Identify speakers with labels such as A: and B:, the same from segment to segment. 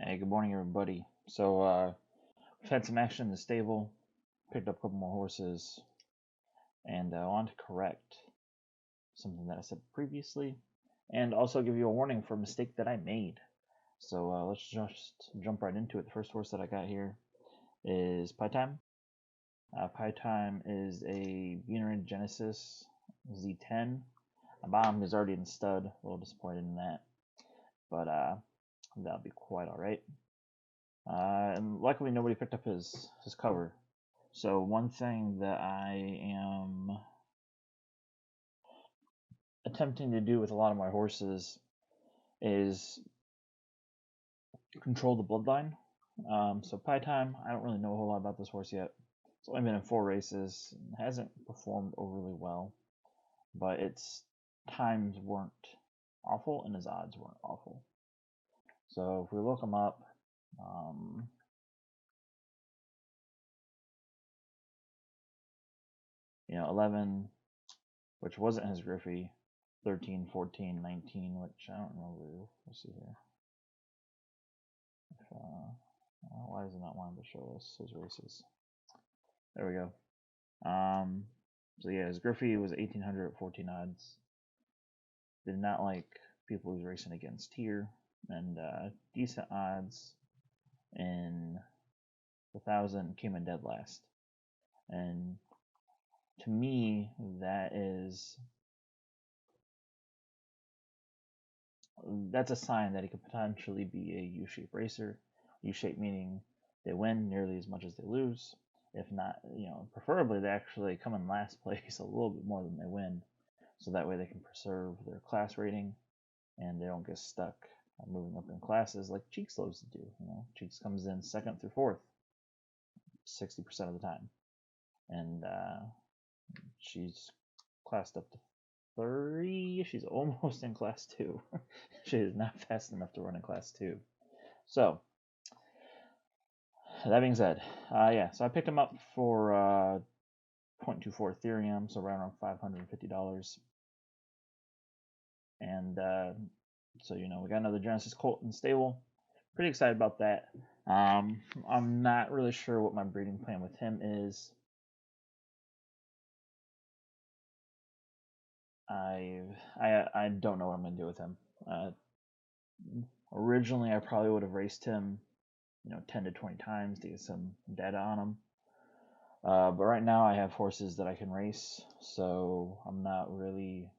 A: Hey, good morning, everybody. We've had some action in the stable, picked up a couple more horses, and I want to correct something that I said previously, and also give you a warning for a mistake that I made. Let's just jump right into it. The first horse that I got here is Pie Time. Pie Time is a Venerin Genesis Z10. A bomb is already in stud. A little disappointed in that, but that'll be quite all right. And luckily nobody picked up his cover. So one thing that I am attempting to do with a lot of my horses is control the bloodline. So Pie Time, I don't really know a whole lot about this horse yet. It's only been in 4 races, hasn't performed overly well, but its times weren't awful and his odds weren't awful. So if we look him up, 11, which wasn't his Griffey, 13, 14, 19, which I don't remember. Let's see here. Why is it not wanting to show us his races? There we go. So yeah, his Griffey was 1800 at 14 odds. Did not like people he was racing against here, and decent odds in the 1000 came in dead last. And to me, that's a sign that he could potentially be a U-shaped racer. U-shaped meaning they win nearly as much as they lose. If not, preferably they actually come in last place a little bit more than they win, so that way they can preserve their class rating and they don't get stuck moving up in classes like Cheeks loves to do. Cheeks comes in second through fourth 60% of the time, and she's classed up to 30. She's almost in class 2. She is not fast enough to run in class 2. So that being said, so I picked him up for 0.24 Ethereum, so around $550. And we got another Genesis colt in the stable. Pretty excited about that. I'm not really sure what my breeding plan with him is. I don't know what I'm gonna do with him. Originally, I probably would have raced him, 10 to 20 times to get some data on him. But right now, I have horses that I can race, so I'm not really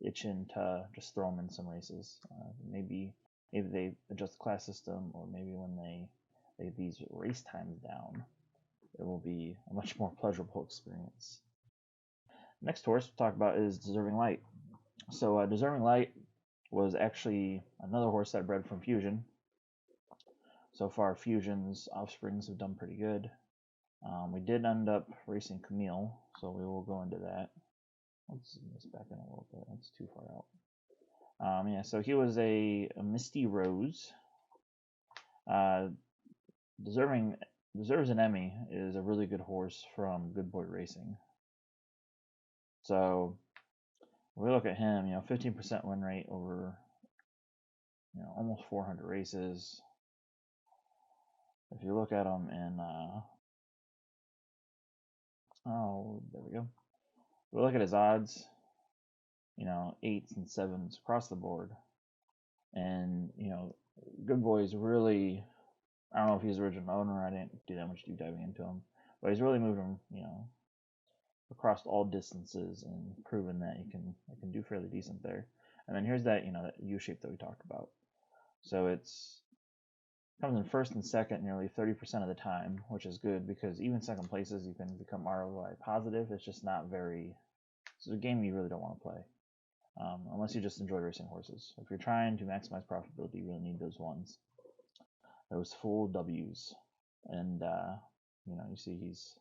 A: itching to just throw them in some races. Maybe they adjust the class system, or maybe when they these race times down, it will be a much more pleasurable experience. Next horse we'll talk about is Deserving Light. So Deserving Light was actually another horse that I bred from Fusion. So far, Fusion's offsprings have done pretty good. We did end up racing Camille, so we will go into that. Let's zoom this back in a little bit. That's too far out. So he was a Misty Rose. Deserves an Emmy is a really good horse from Good Boy Racing. So when we look at him, 15% win rate over almost 400 races. If you look at him in there we go. If we look at his odds, 8s and 7s across the board. And Good Boy's really, I don't know if he's the original owner. I didn't do that much deep diving into him, but he's really moved him, across all distances and proven that he can do fairly decent there. And then here's that that U shape that we talked about. So it's comes in first and second nearly 30% of the time, which is good because even second places you can become ROI positive. It's just not very. It's a game you really don't want to play. Unless you just enjoy racing horses. If you're trying to maximize profitability, you really need those ones, those full W's. And you see he's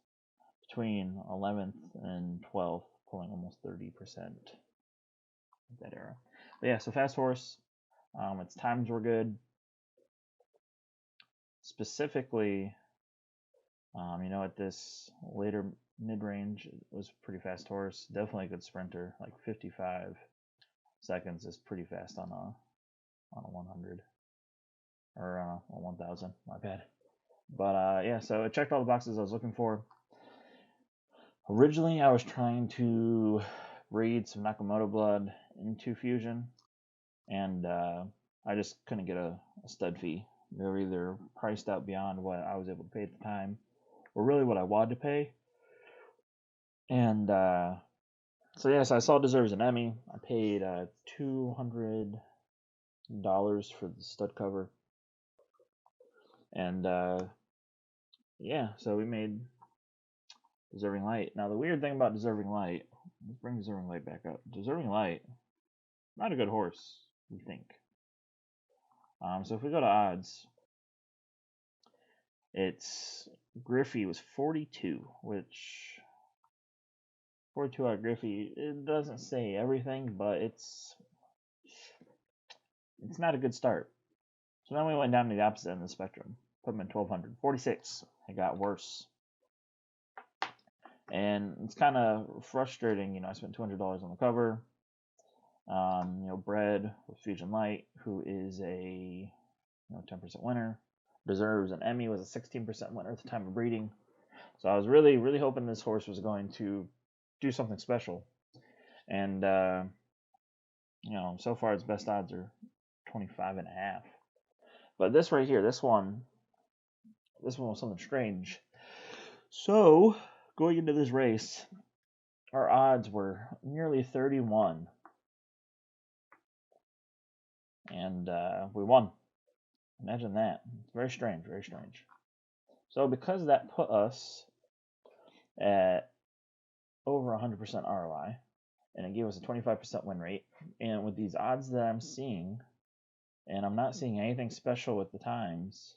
A: between 11th and 12th, pulling almost 30% of that era. But yeah, so fast horse. Its times were good. Specifically, at this later mid-range, it was a pretty fast horse. Definitely a good sprinter. Like 55 seconds is pretty fast on a 100 or 1,000. My bad. But yeah, so I checked all the boxes I was looking for. Originally, I was trying to breed some Nakamoto blood into Fusion, and I just couldn't get a stud fee. They were either priced out beyond what I was able to pay at the time, or really what I wanted to pay. And so yes, I saw Deserves an Emmy. I paid $200 for the stud cover, and yeah, so we made Deserving Light. Now the weird thing about Deserving Light, let's bring Deserving Light back up. Deserving Light, not a good horse, we think. So if we go to odds, its Griffey was 42, which 42 out of Griffey, it doesn't say everything, but it's not a good start. So then we went down to the opposite end of the spectrum. Put him in 1200. 46. It got worse. And it's kind of frustrating. You know, I spent $200 on the cover. You know, bred with Fusion Light, who is a 10% winner. Deserves an Emmy, was a 16% winner at the time of breeding. So I was really, really hoping this horse was going to do something special. And, you know, so far its best odds are 25.5. But this right here, this one was something strange. So, going into this race, our odds were nearly 31. And we won. Imagine that. It's very strange, very strange. So, because that put us at over 100% ROI, and it gave us a 25% win rate, and with these odds that I'm seeing, and I'm not seeing anything special with the times,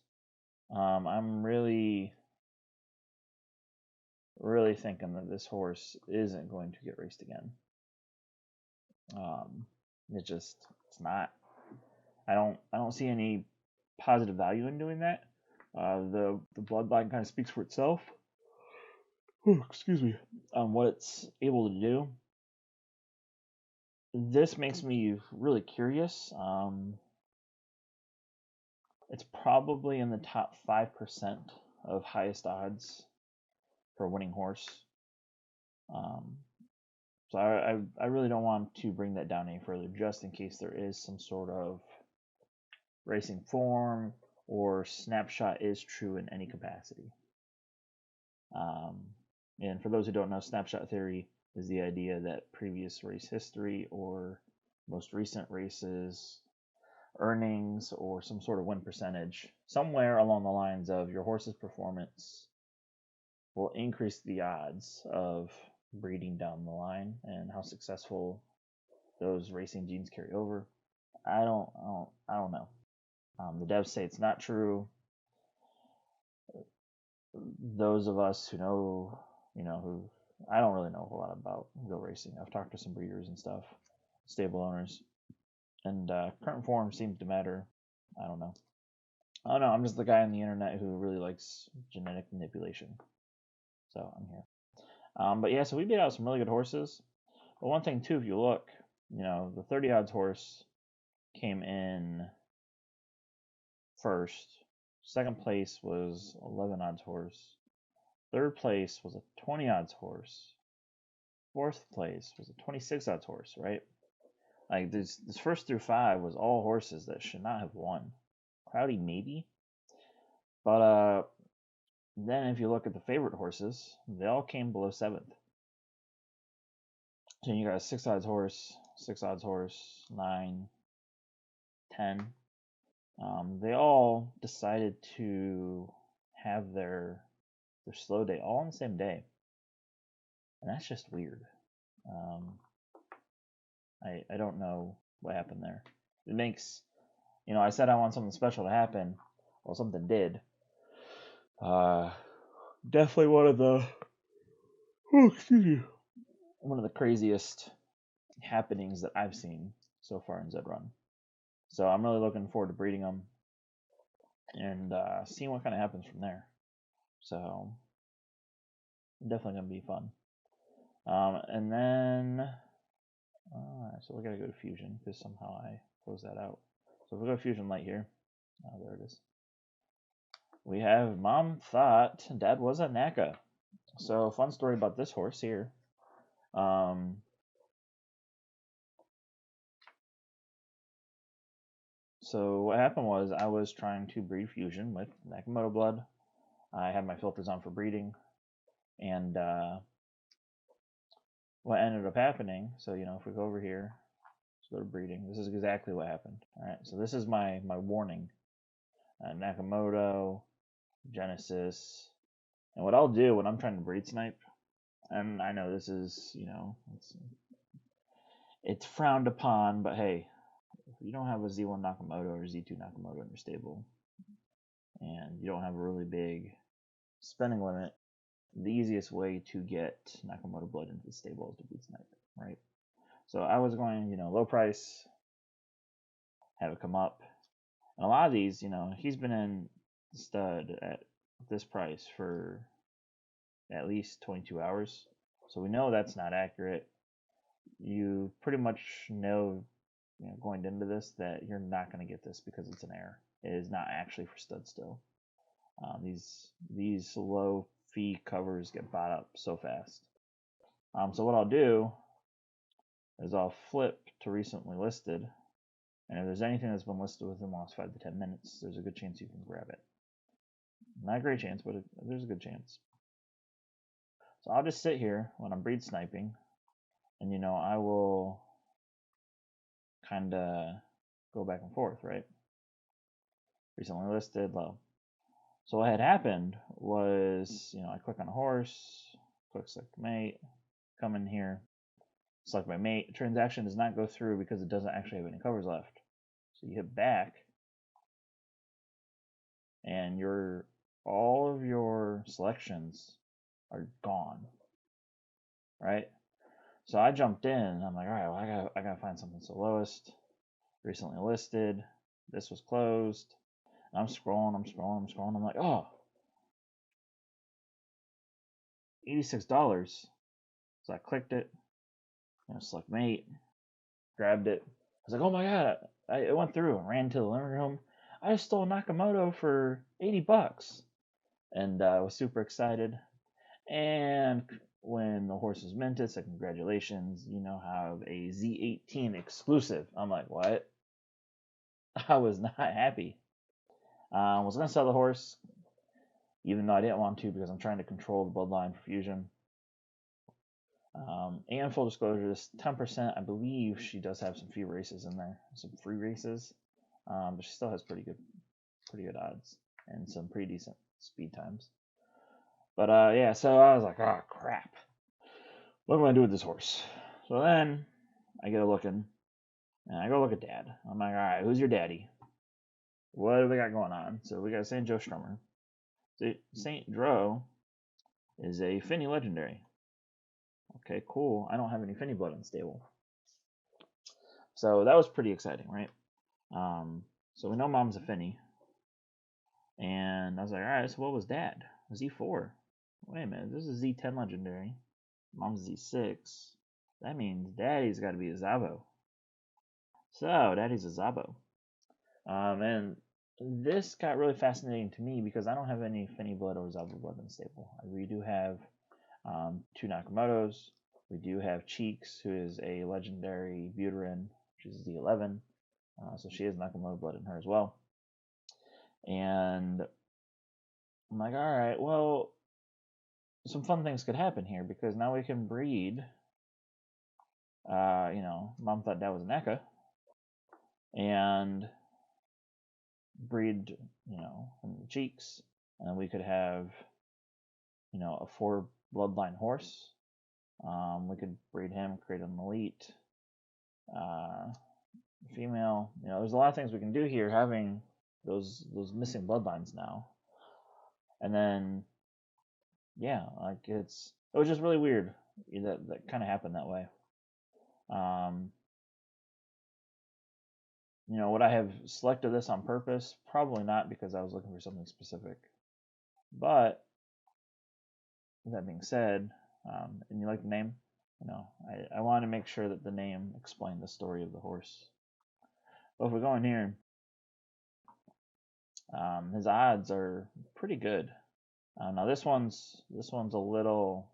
A: I'm really thinking that this horse isn't going to get raced again. It's not. I don't see any positive value in doing that. The bloodline kind of speaks for itself. Oh, excuse me. What it's able to do. This makes me really curious. It's probably in the top 5% of highest odds for a winning horse. So I really don't want to bring that down any further, just in case there is some sort of racing form or snapshot is true in any capacity. And for those who don't know, snapshot theory is the idea that previous race history or most recent races, earnings, or some sort of win percentage, somewhere along the lines of your horse's performance will increase the odds of breeding down the line and how successful those racing genes carry over. I don't know. The devs say it's not true. Those of us who know, who I don't really know a whole lot about go racing. I've talked to some breeders and stuff, stable owners, and current form seems to matter. I don't know. I'm just the guy on the internet who really likes genetic manipulation. So I'm here. But yeah, so we beat out some really good horses. But one thing too, if you look, the 30 odds horse came in first. Second place was 11 odds horse. Third place was a 20 odds horse. Fourth place was a 26 odds horse, right? Like this first through 5 was all horses that should not have won. Cloudy maybe. But then if you look at the favorite horses, they all came below 7th. So you got 6 odds horse, 6 odds horse, 9, 10. They all decided to have their slow day all on the same day. And that's just weird. I don't know what happened there. It makes, I said I want something special to happen. Well, something did. Definitely one of the craziest happenings that I've seen so far in Zed Run. So I'm really looking forward to breeding them and seeing what kind of happens from there. So definitely gonna be fun. And then, so we gotta go to Fusion because somehow I closed that out. So we'll go to Fusion Light here. Oh, there it is. We have Mom thought Dad was a Naka. So, fun story about this horse here. So what happened was I was trying to breed fusion with Nakamoto blood. I had my filters on for breeding, and what ended up happening. So if we go over here, let's go to breeding. This is exactly what happened. All right, so this is my warning. Nakamoto, Genesis, and what I'll do when I'm trying to breed snipe, and I know this is it's frowned upon, but hey, if you don't have a Z1 Nakamoto or Z2 Nakamoto in your stable, and you don't have a really big spending limit, the easiest way to get Nakamoto blood into the stable is to Breed Snipe, right? So I was going, low price, have it come up. And a lot of these, he's been in stud at this price for at least 22 hours. So we know that's not accurate. You pretty much know, going into this that you're not going to get this because it's an error. It is not actually for stud still. These low fee covers get bought up so fast. So what I'll do is I'll flip to recently listed, and if there's anything that's been listed within the last 5 to 10 minutes, there's a good chance you can grab it. Not a great chance, but there's a good chance. So I'll just sit here when I'm breed sniping, and I will kind of go back and forth, right? Recently listed, low. So what had happened was, I click on a horse, click select mate, come in here, select my mate. Transaction does not go through because it doesn't actually have any covers left. So you hit back, and all of your selections are gone, right? So I jumped in, and I'm like, all right, well, I gotta find something. So lowest, recently listed, this was closed. And I'm scrolling. I'm like, oh, $86. So I clicked it, select mate, grabbed it. I was like, oh my god, it went through and ran to the living room. I stole Nakamoto for $80, and I was super excited. And when the horse was minted, said congratulations, you now have a Z18 exclusive. I'm like, what? I was not happy. I was gonna sell the horse, even though I didn't want to because I'm trying to control the bloodline for fusion. And full disclosure, this 10%, I believe she does have some free races in there, some free races, but she still has pretty good odds and some pretty decent speed times. But yeah, so I was like, oh crap, what am I gonna do with this horse? So then I get a looking, and I go look at Dad. I'm like, all right, who's your daddy? What do we got going on? So we got St. Joe Strummer. St. Dro is a Finny legendary. Okay, cool. I don't have any Finny blood in the stable. So that was pretty exciting, right? So we know Mom's a Finny. And I was like, all right, so what was Dad? Z4. Wait a minute, this is Z10 legendary. Mom's Z6. That means Daddy's got to be a Zabo. So Daddy's a Zabo. And this got really fascinating to me because I don't have any Finny blood or Zabo blood in the stable. We do have 2 Nakamotos. We do have Cheeks, who is a legendary Buterin, which is Z11. So she has Nakamoto blood in her as well. And I'm like, all right, well, some fun things could happen here because now we can breed. Mom thought Dad was an Eka, and breed, from the Cheeks, and then we could have, a 4 bloodline horse. We could breed him, create an elite female. There's a lot of things we can do here, having those missing bloodlines now. And then, yeah, like it was just really weird that kind of happened that way. Would I have selected this on purpose? Probably not, because I was looking for something specific. But that being said, and you like the name, I wanted to make sure that the name explained the story of the horse. But if we go in here, His odds are pretty good. Now this one's a little,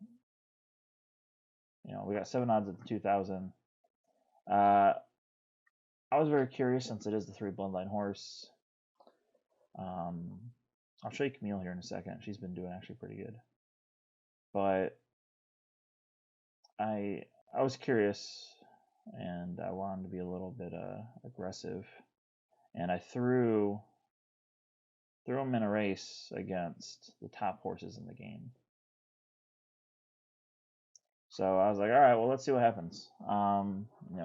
A: we got 7 odds at the 2000. I was very curious since it is the 3 bloodline horse. I'll show you Camille here in a second. She's been doing actually pretty good. But I was curious, and I wanted to be a little bit aggressive, and I threw him in a race against the top horses in the game. So I was like, all right, well, let's see what happens.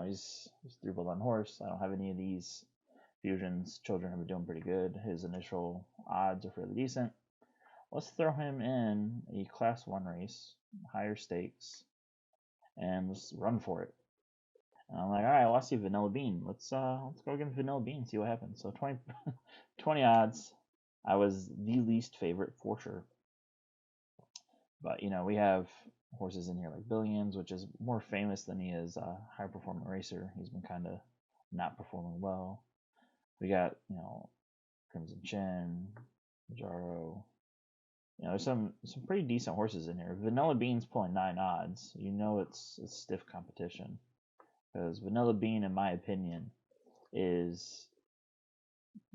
A: He's 3 bloodline horse. I don't have any of these fusions. Children have been doing pretty good. His initial odds are fairly decent. Let's throw him in a class 1 race, higher stakes, and let's run for it. And I'm like, all right, well, I see Vanilla Bean. Let's go against Vanilla Bean, see what happens. So 20 odds. I was the least favorite for sure. But we have horses in here like Billions, which is more famous than he is a high performing racer. He's been kind of not performing well. We got Crimson Chin, Jaro. There's some pretty decent horses in here. Vanilla Bean's pulling 9 odds. It's stiff competition, because Vanilla Bean, in my opinion, is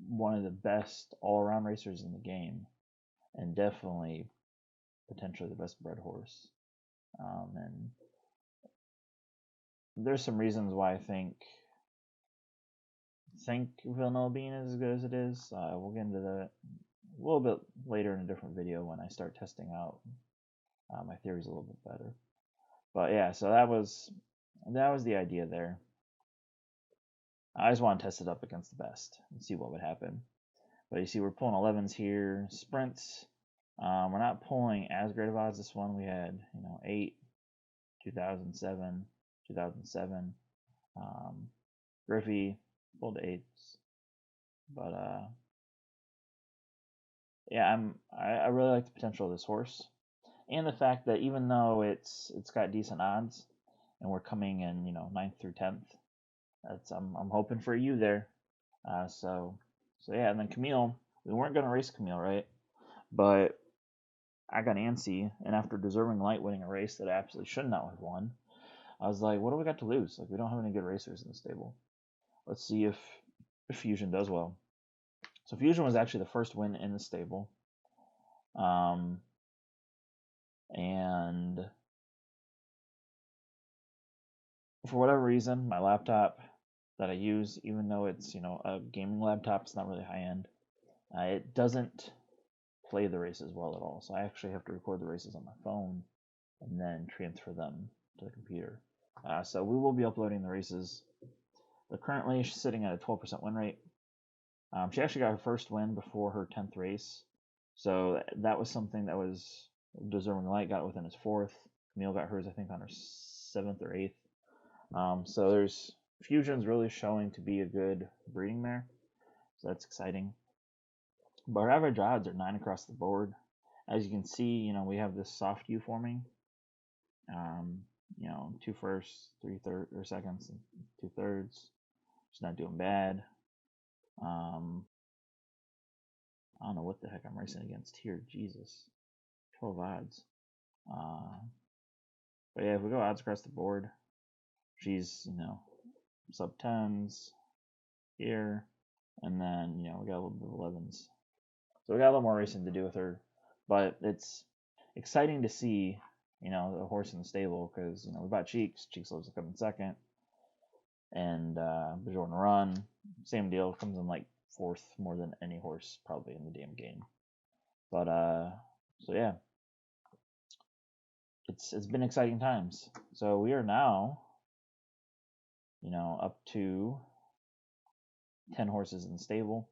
A: one of the best all-around racers in the game, and definitely potentially the best bred horse. And there's some reasons why I think Vanilla Bean is as good as it is. We'll get into that a little bit later in a different video when I start testing out my theories a little bit better. But yeah, so that was the idea there. I just want to test it up against the best and see what would happen. But you see, we're pulling 11s here, sprints. We're not pulling as great of odds. This one we had 8, 2007, 2007. Griffey pulled 8s, but yeah, I really like the potential of this horse, and the fact that even though it's got decent odds, and we're coming in 9th through 10th, I'm hoping for you there. So yeah, and then Camille, we weren't gonna race Camille, right? But I got antsy, and after Deserving Light winning a race that I absolutely should not have won, I was like, what do we got to lose? Like, we don't have any good racers in the stable. Let's see if Fusion does well. So Fusion was actually the first win in the stable. And for whatever reason, my laptop that I use, even though it's a gaming laptop, it's not really high end, it doesn't play the races well at all. So I actually have to record the races on my phone and then transfer them to the computer. So we will be uploading the races. They're currently sitting at a 12% win rate. She actually got her first win before her 10th race, so that was something that was Deserving Light got within his 4th. Camille got hers, I think, on her 7th or 8th. So there's Fusion's really showing to be a good breeding mare, so that's exciting. But our average odds are 9 across the board. As you can see, we have this soft U forming. 2 firsts, 3 seconds, and 2 thirds. She's not doing bad. I don't know what the heck I'm racing against here. Jesus. 12 odds. But yeah, if we go odds across the board, she's, sub 10s here. And then, we got a little bit of 11s. So we got a little more racing to do with her. But it's exciting to see, the horse in the stable, because, we bought Cheeks. Cheeks loves to come in second. And Bajordan Run, same deal, comes in like 4th more than any horse probably in the damn game. But so yeah, it's been exciting times. So we are now up to 10 horses in the stable.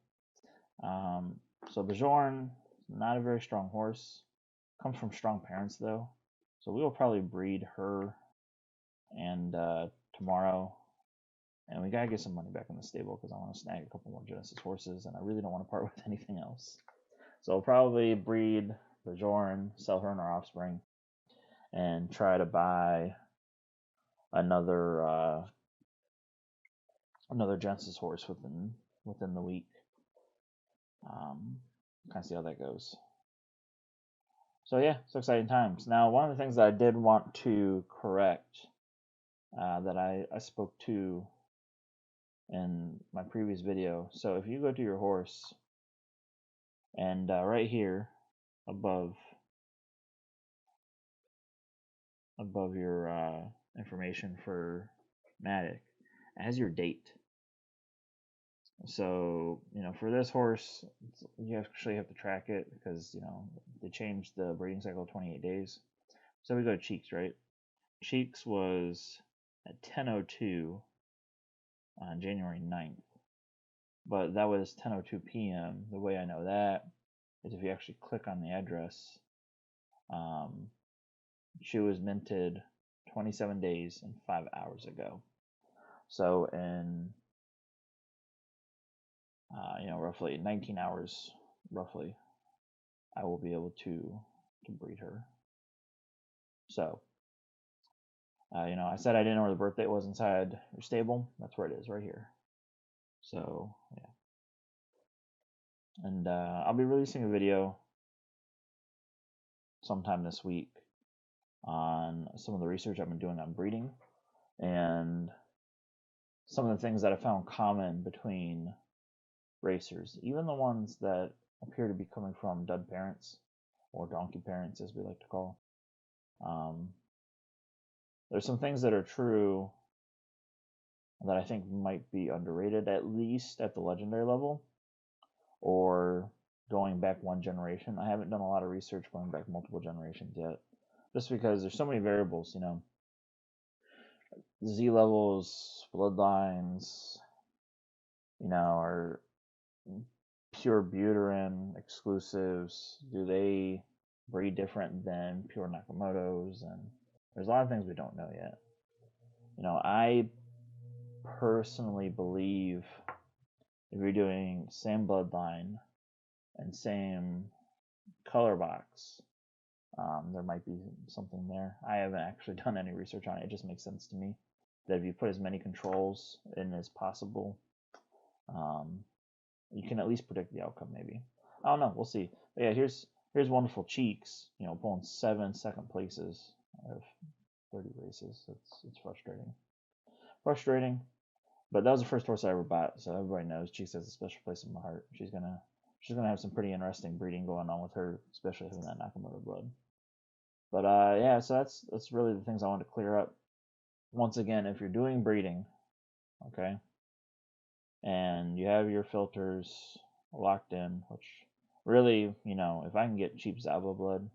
A: So Bajorn, not a very strong horse, comes from strong parents though, so we will probably breed her and tomorrow. And we gotta get some money back in the stable, because I want to snag a couple more Genesis horses, and I really don't want to part with anything else. So I'll probably breed Bajorn, sell her and her offspring, and try to buy another Genesis horse within the week. kind of see how that goes. So yeah, it's exciting times. Now, one of the things that I did want to correct that I spoke to in my previous video. So if you go to your horse and right here above your information for Matic, it has your date. So, for this horse, you actually have to track it because, they changed the breeding cycle 28 days. So we go to Cheeks, right? Cheeks was at 10:02 on January 9th. But that was 10:02 p.m. The way I know that is if you actually click on the address, she was minted 27 days and 5 hours ago. So in roughly 19 hours, I will be able to breed her. So, I said I didn't know where the birth date was inside your stable. That's where it is, right here. So, yeah. And I'll be releasing a video sometime this week on some of the research I've been doing on breeding and some of the things that I found common between racers, even the ones that appear to be coming from dud parents or donkey parents, as we like to call. There's some things that are true that I think might be underrated, at least at the legendary level, or going back one generation. I haven't done a lot of research going back multiple generations yet, just because there's so many variables, Z levels, bloodlines, are pure Buterin exclusives. Do they breed different than pure Nakamotos? And there's a lot of things we don't know yet. I personally believe if you're doing same bloodline and same color box, there might be something there. I haven't actually done any research on it. It just makes sense to me that if you put as many controls in as possible, you can at least predict the outcome. Maybe, I don't know. We'll see. But yeah, here's wonderful Cheeks. Pulling 7 second places out of 30 races. It's frustrating. But that was the first horse I ever bought, so everybody knows Cheeks has a special place in my heart. She's gonna have some pretty interesting breeding going on with her, especially having that Nakamoto blood. But yeah, so that's really the things I wanted to clear up. Once again, if you're doing breeding, okay, and you have your filters locked in, which really, if I can get cheap Zava blood,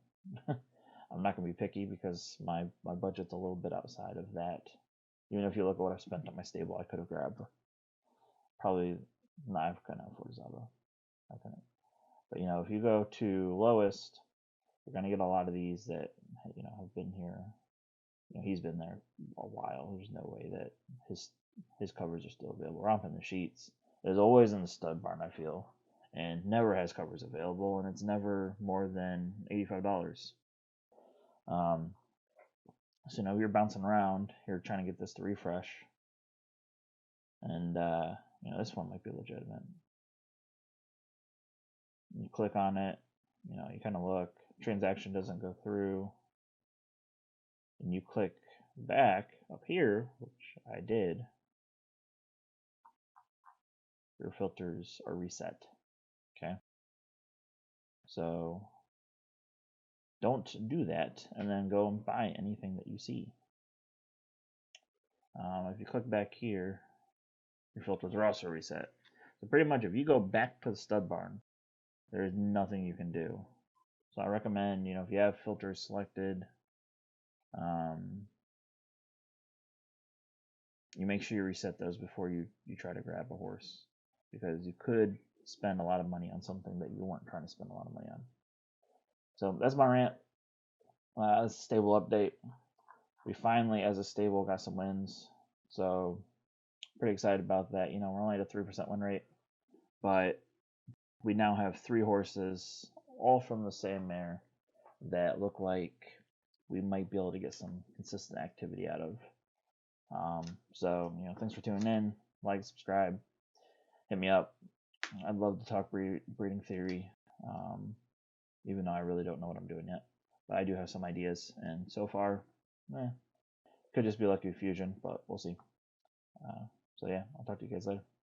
A: I'm not gonna be picky because my budget's a little bit outside of that. Even if you look at what I've spent on my stable, I could have grabbed probably. No, I couldn't afford Zava. I couldn't. But if you go to lowest, you're gonna get a lot of these that have been here. He's been there a while. There's no way that his covers are still available. Romp in the sheets. There's always in the stud barn, I feel, and never has covers available, and it's never more than $85. So you're bouncing around, you're trying to get this to refresh, and this one might be legitimate. You click on it, you kind of look, transaction doesn't go through, and you click back up here, which I did, your filters are reset. Okay, so don't do that and then go and buy anything that you see. If you click back here, your filters are also reset. So pretty much if you go back to the stud barn, there's nothing you can do. So I recommend, if you have filters selected, you make sure you reset those before you try to grab a horse, because you could spend a lot of money on something that you weren't trying to spend a lot of money on. So that's my rant. That's a stable update. We finally, as a stable, got some wins. So pretty excited about that. We're only at a 3% win rate, but we now have 3 horses, all from the same mare, that look like we might be able to get some consistent activity out of. So, thanks for tuning in. Like, subscribe, hit me up. I'd love to talk breeding theory, even though I really don't know what I'm doing yet. But I do have some ideas, and so far, could just be lucky fusion, but we'll see. So yeah, I'll talk to you guys later.